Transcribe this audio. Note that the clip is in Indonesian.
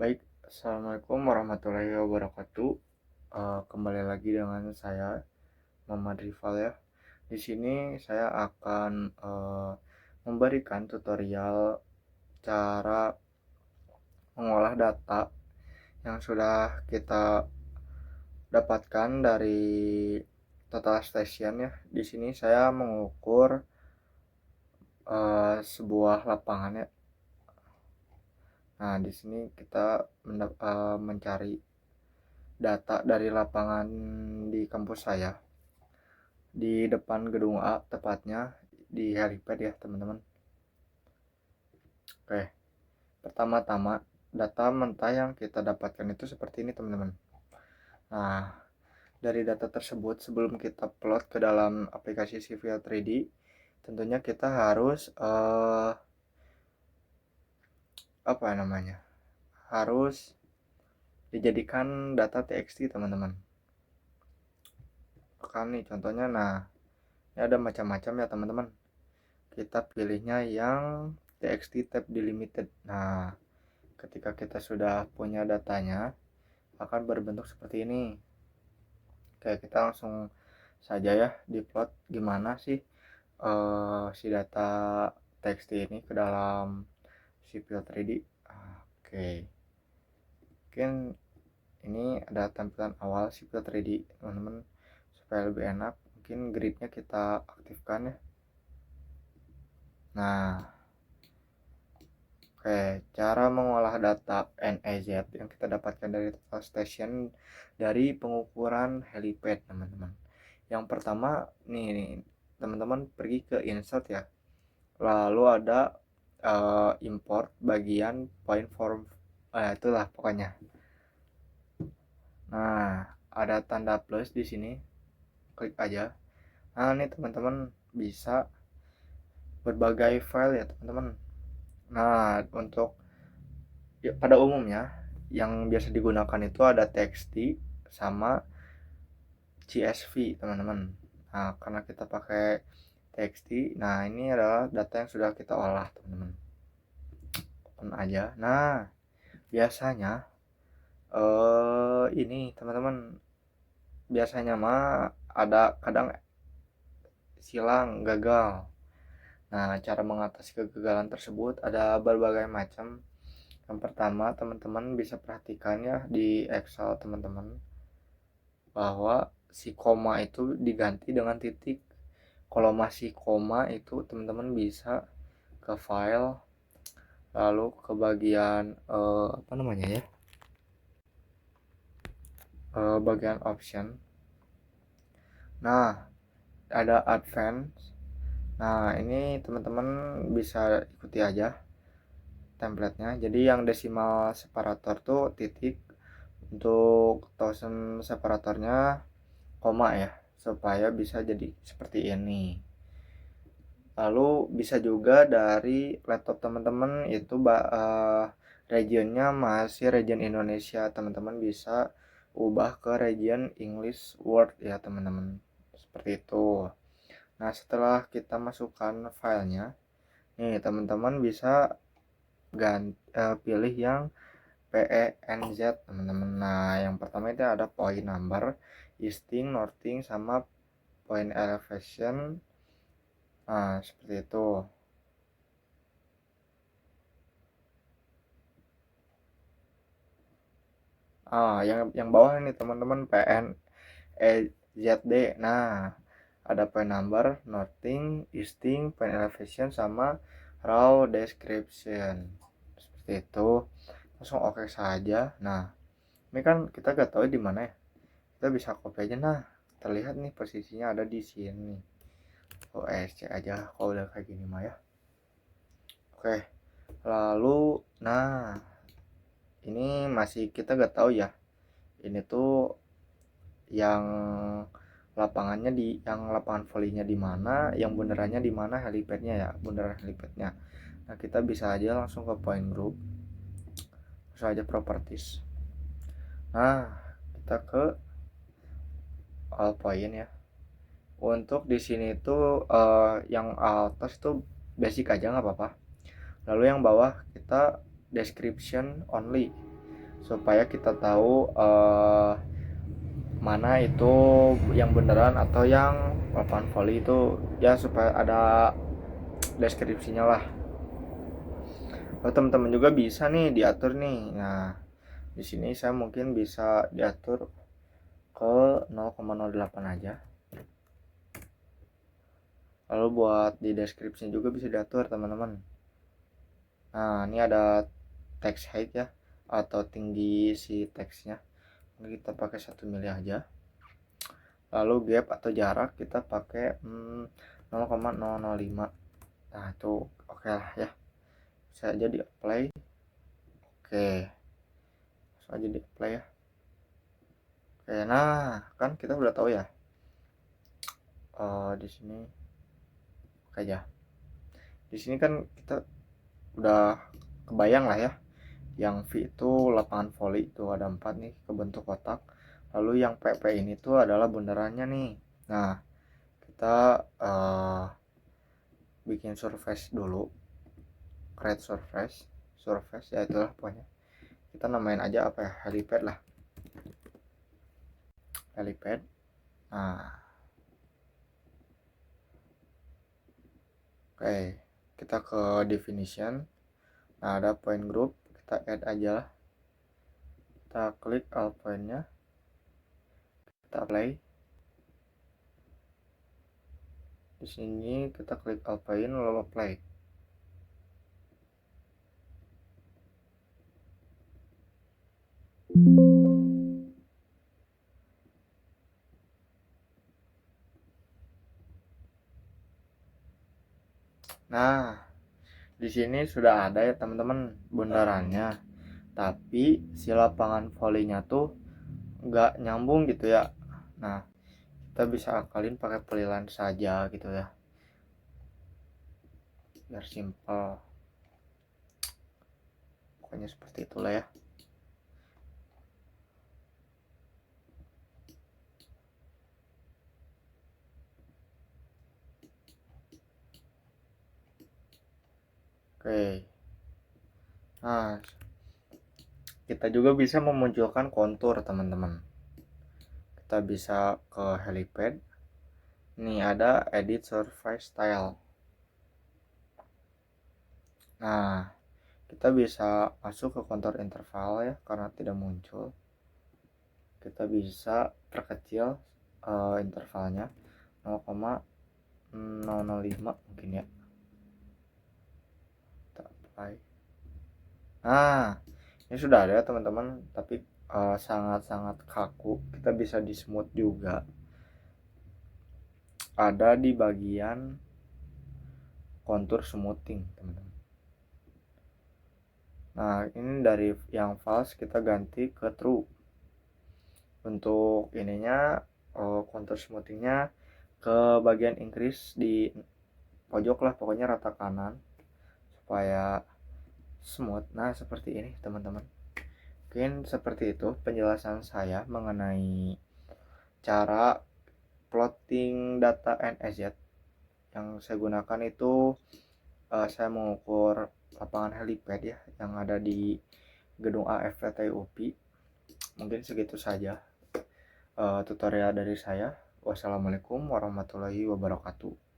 Baik, assalamualaikum warahmatullahi wabarakatuh. Kembali lagi dengan saya Muhammad Rifal ya. Di sini saya akan memberikan tutorial cara mengolah data yang sudah kita dapatkan dari Total Station ya. Di sini saya mengukur sebuah lapangan ya. Nah, di sini kita mencari data dari lapangan di kampus saya di depan gedung A, tepatnya di helipad ya teman-teman. Oke, pertama-tama data mentah yang kita dapatkan itu seperti ini teman-teman. Nah, dari data tersebut sebelum kita plot ke dalam aplikasi Civil 3D, tentunya kita harus harus dijadikan data txt teman-teman. Kan nih contohnya, nah ini ada macam-macam ya teman-teman. Kita pilihnya yang txt tab delimited. Nah, ketika kita sudah punya datanya akan berbentuk seperti ini. Oke, kita langsung saja ya diplot gimana sih si data txt ini ke dalam Civil 3D. Oke, mungkin ini ada tampilan awal Civil 3D teman-teman. Supaya lebih enak, mungkin gridnya kita aktifkan ya. Nah, oke, cara mengolah data NEZ yang kita dapatkan dari Total Station dari pengukuran helipad teman-teman. Yang pertama nih teman-teman pergi ke insert ya, lalu ada import bagian point form, itulah pokoknya. Nah, ada tanda plus di sini, klik aja. Nah, ini teman-teman bisa berbagai file ya teman-teman. Nah, untuk pada umumnya yang biasa digunakan itu ada txt sama CSV teman-teman. Nah, karena kita pakai txt, nah ini adalah data yang sudah kita olah teman-teman. Open aja. Nah, biasanya ini teman-teman, biasanya mah ada kadang silang gagal. Nah, cara mengatasi kegagalan tersebut ada berbagai macam. Yang pertama, teman-teman bisa perhatikan ya di Excel teman-teman, bahwa si koma itu diganti dengan titik. Kalau masih koma itu teman-teman bisa ke file, lalu ke bagian bagian option. Nah, ada advance. Nah, ini teman-teman bisa ikuti aja template-nya. Jadi yang decimal separator tuh titik, untuk thousand separatornya koma ya, supaya bisa jadi seperti ini. Lalu bisa juga dari laptop teman-teman itu regionnya masih region Indonesia, teman-teman bisa ubah ke region English Word ya teman-teman, seperti itu. Nah, setelah kita masukkan filenya nih, teman-teman bisa pilih yang PENZ teman-teman. Nah, yang pertama itu ada point number, easting, northing, sama point elevation. Nah, seperti itu. Yang bawah ini teman-teman PNEZD. Nah, ada point number, northing, easting, point elevation, sama raw description. Seperti itu. Langsung oke saja. Nah, ini kan kita gak tahu di mana ya. Kita bisa copy aja. Nah, terlihat nih posisinya ada di sini. OSC aja kalau udah kayak gini mah ya. Oke, lalu nah ini masih kita gak tahu ya, ini tuh yang lapangannya yang lapangan volleynya di mana, yang bundarannya di mana, helipadnya ya, bundaran helipadnya. Nah, kita bisa aja langsung ke point group, langsung aja properties. Nah, kita ke all point ya. Untuk di sini tuh yang atas tuh basic aja nggak apa-apa. Lalu yang bawah kita description only. supaya kita tahu mana itu yang beneran atau yang papan volley itu, ya supaya ada deskripsinya lah. Lalu teman-teman juga bisa nih diatur nih. Nah, di sini saya mungkin bisa diatur ke 0,08 aja. Lalu buat di deskripsinya juga bisa diatur teman-teman. Nah, ini ada text height ya, atau tinggi si teksnya. Ini kita pakai 1 mili aja. Lalu gap atau jarak kita pakai 0,005. Nah, itu oke lah ya. Bisa aja di apply. Oke. Bisa aja di apply ya. Oke, nah kan kita udah tahu ya. Di sini oke aja. Di sini kan kita udah kebayang lah ya. Yang V itu lapangan volley itu ada 4 nih kebentuk kotak. Lalu yang PP ini tuh adalah bundarannya nih. Nah, kita bikin surface dulu, create surface ya, itulah pokoknya kita namain aja apa ya, helipad lah, helipad. Nah, oke, kita ke definition. Nah, ada point group, kita add aja lah, kita klik all pointnya, kita apply. Di sini kita klik all point lalu apply. Nah, di sini sudah ada ya teman-teman bundarannya, tapi si lapangan volleynya tuh nggak nyambung gitu ya. Nah, kita bisa akalin pakai pelilan saja gitu ya, biar simple. Pokoknya seperti itulah ya. Oke, nah kita juga bisa memunculkan kontur teman-teman. Kita bisa ke helipad. Ini ada edit surface style. Nah, kita bisa masuk ke kontur interval ya, karena tidak muncul. Kita bisa perkecil intervalnya 0,005 mungkin ya. Kita apply. Nah, ini sudah ada teman-teman, tapi sangat-sangat kaku. Kita bisa di smooth juga. Ada di bagian kontur smoothing teman-teman. Nah, ini dari yang false kita ganti ke true. Untuk ininya kontur smoothingnya ke bagian increase di pojok lah, pokoknya rata kanan supaya smooth. Nah, seperti ini teman-teman. Mungkin seperti itu penjelasan saya mengenai cara plotting data NSZ. Yang saya gunakan itu saya mengukur lapangan helipad ya yang ada di gedung AFT UPI. Mungkin segitu saja tutorial dari saya. Wassalamualaikum warahmatullahi wabarakatuh.